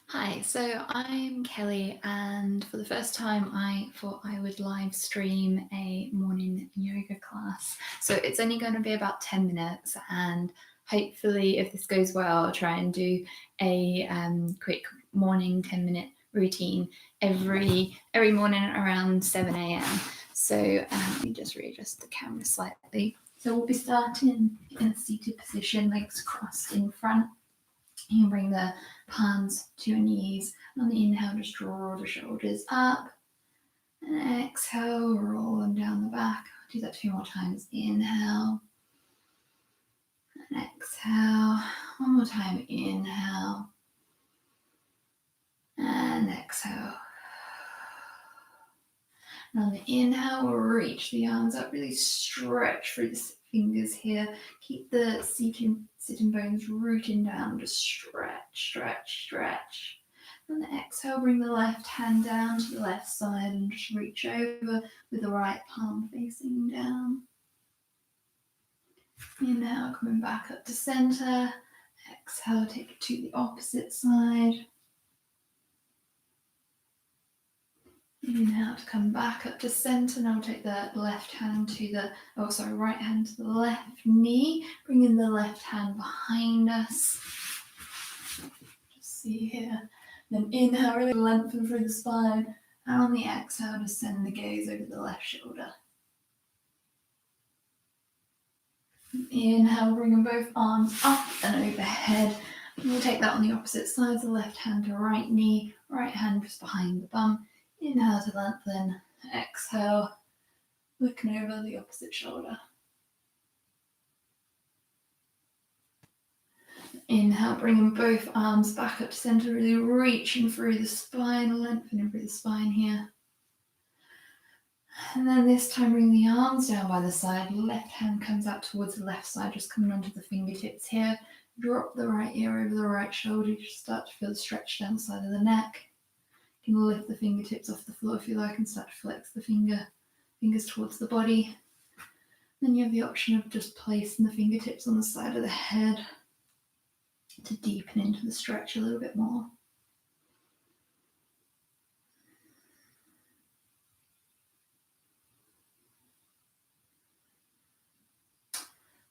Hi, so I'm Kelly, and for the first time, I thought I would live stream a morning yoga class. So it's only going to be about 10 minutes, and hopefully, if this goes well, I'll try and do a quick morning 10-minute routine every morning around 7 a.m. So let me just readjust the camera slightly. So we'll be starting in a seated position, legs crossed in front. You can bring the palms to your knees. On the inhale, just draw the shoulders up. And exhale, roll them down the back. Do that 2 more times. Inhale. And exhale. One more time. Inhale. And exhale. And on the inhale, we'll reach the arms up. Really stretch through the fingers here. Keep the sitting bones rooting down. Just stretch, stretch, stretch. On the exhale, bring the left hand down to the left side and just reach over with the right palm facing down. Inhale, coming back up to center. Exhale, take it to the opposite side. Inhale to come back up to center. Now take the left hand to the, right hand to the left knee. Bringing the left hand behind us. Just see here. Then inhale, really lengthen through the spine. And on the exhale, just send the gaze over the left shoulder. Inhale, bringing both arms up and overhead. And we'll take that on the opposite side, the left hand to right knee, right hand just behind the bum. Inhale to lengthen, exhale, looking over the opposite shoulder. Inhale, bringing both arms back up to center, really reaching through the spine, lengthening through the spine here. And then this time, bring the arms down by the side. Left hand comes out towards the left side, just coming onto the fingertips here. Drop the right ear over the right shoulder. Just start to feel the stretch down the side of the neck. You can lift the fingertips off the floor if you like and start to flex the fingers towards the body. Then you have the option of just placing the fingertips on the side of the head to deepen into the stretch a little bit more.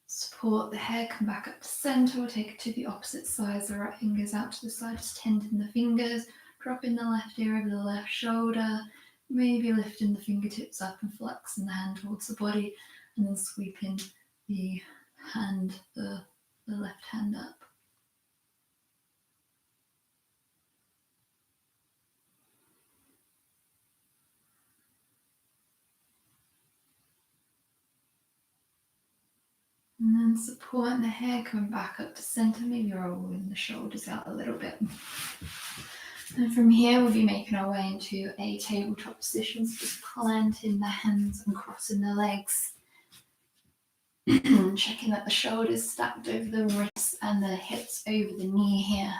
Support the head, come back up to center. We'll take it to the opposite side. The right fingers out to the side, just tenting the fingers. Dropping the left ear over the left shoulder. Maybe lifting the fingertips up and flexing the hand towards the body. And then sweeping the hand, the left hand up. And then supporting the head, coming back up to center, maybe rolling the shoulders out a little bit. And from here, we'll be making our way into a tabletop position, so just planting the hands and crossing the legs. Checking that the shoulders stacked over the wrists and the hips over the knee here.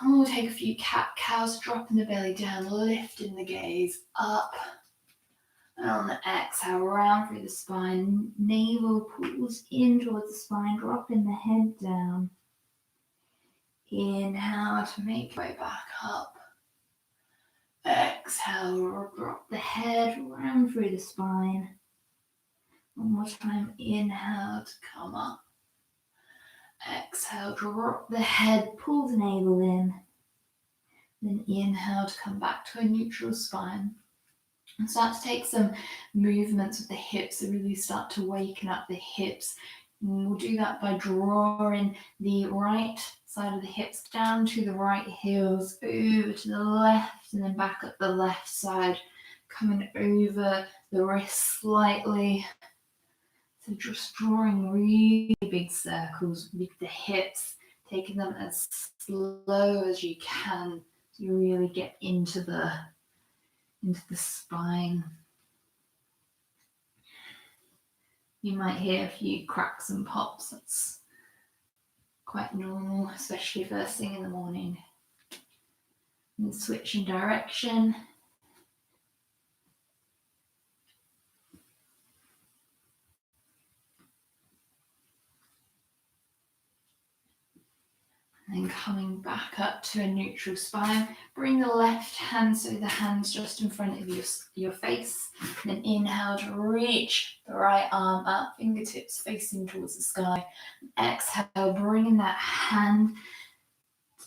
And we'll take a few cat-cows, dropping the belly down, lifting the gaze up. And on the exhale, round through the spine, navel pulls in towards the spine, dropping the head down. Inhale to make your way back up. Exhale, drop the head round through the spine. One more time, inhale to come up. Exhale, drop the head, pull the navel in. Then inhale to come back to a neutral spine. And start to take some movements with the hips to really start to waken up the hips. And we'll do that by drawing the right side of the hips down to the right heels, over to the left, and then back up the left side, coming over the wrist slightly. So just drawing really big circles with the hips, taking them as slow as you can so you really get into the spine. You might hear a few cracks and pops. That's quite normal, especially first thing in the morning. And switching direction. And then coming back up to a neutral spine. Bring the left hand so the hand's just in front of your face. And then inhale to reach the right arm up, fingertips facing towards the sky. Exhale, bringing that hand,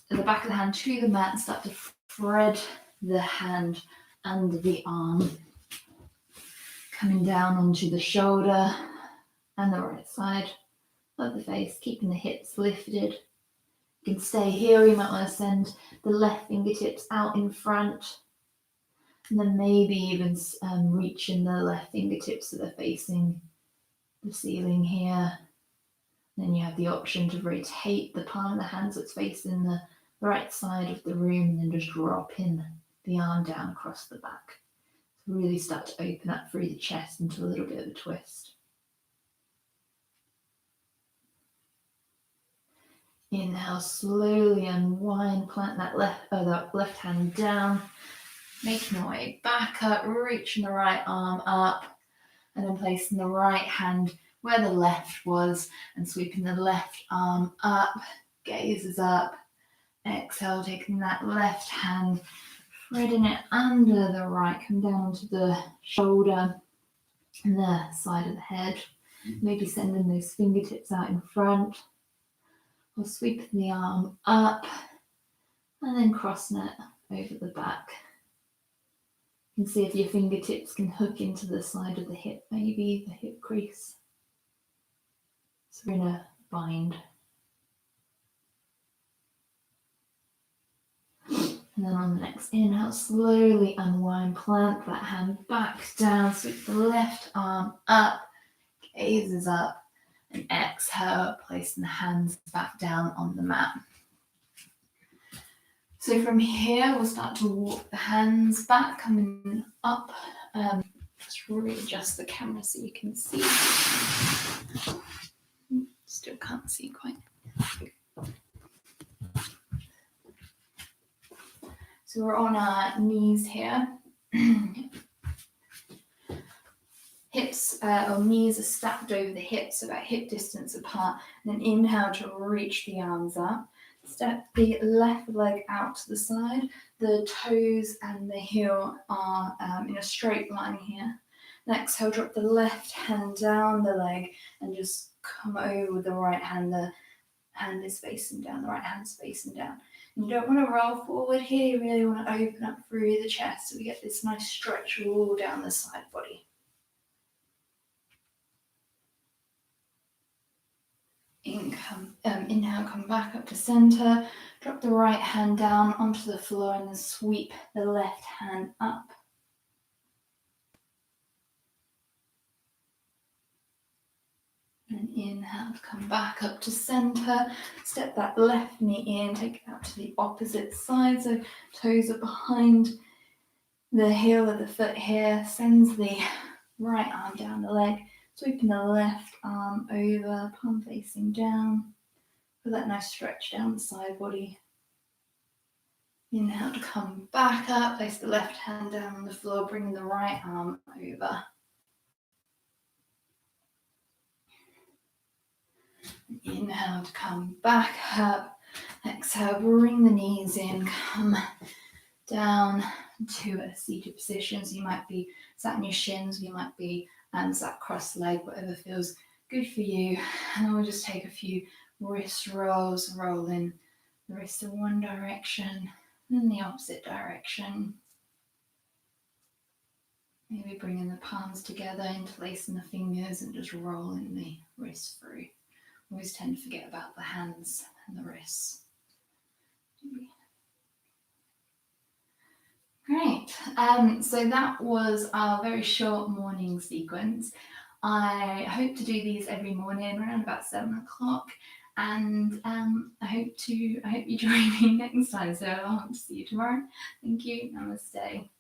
the back of the hand to the mat and start to thread the hand under the arm. Coming down onto the shoulder and the right side of the face, keeping the hips lifted. You can stay here, you might want to send the left fingertips out in front, and then maybe even reaching the left fingertips so they're facing the ceiling here. Then you have the option to rotate the palm of the hand so it's facing the right side of the room, and then just dropping the arm down across the back. So really start to open up through the chest into a little bit of a twist. Inhale, slowly unwind, plant that left hand down, making your way back up, reaching the right arm up, and then placing the right hand where the left was, and sweeping the left arm up, gazes up, exhale, taking that left hand, threading it under the right, come down onto the shoulder and the side of the head, maybe sending those fingertips out in front, or sweeping the arm up and then crossing it over the back. You can see if your fingertips can hook into the side of the hip, maybe the hip crease. So we're in a bind. And then on the next inhale, slowly unwind, plant that hand back down, sweep the left arm up, gazes up, and exhale, placing the hands back down on the mat. So from here, we'll start to walk the hands back, coming up. Just readjust the camera so you can see. Still can't see quite. So we're on our knees here. Hips or knees are stacked over the hips, about hip distance apart. And then inhale to reach the arms up. Step the left leg out to the side. The toes and the heel are in a straight line here. Next, exhale, drop the left hand down the leg and just come over with the right hand. The hand is facing down, the right hand's facing down. And you don't want to roll forward here, you really want to open up through the chest so we get this nice stretch all down the side body. Inhale, come back up to center, drop the right hand down onto the floor and then sweep the left hand up. And inhale, come back up to center, step that left knee in, take it out to the opposite side, so toes are behind the heel of the foot here, sends the right arm down the leg, sweeping the left arm over, palm facing down, for that nice stretch down the side body. Inhale to come back up, place the left hand down on the floor, bringing the right arm over. Inhale to come back up, exhale, bring the knees in, come down to a seated position. So you might be sat on your shins, you might be sat cross-legged, whatever feels good for you. And then we'll just take a few wrist rolls, rolling the wrists in one direction and the opposite direction. Maybe bringing the palms together, interlacing the fingers and just rolling the wrists through. Always tend to forget about the hands and the wrists. Great. So that was our very short morning sequence. I hope to do these every morning around about 7 o'clock, and I hope you join me next time. So I hope to see you tomorrow. Thank you. Namaste.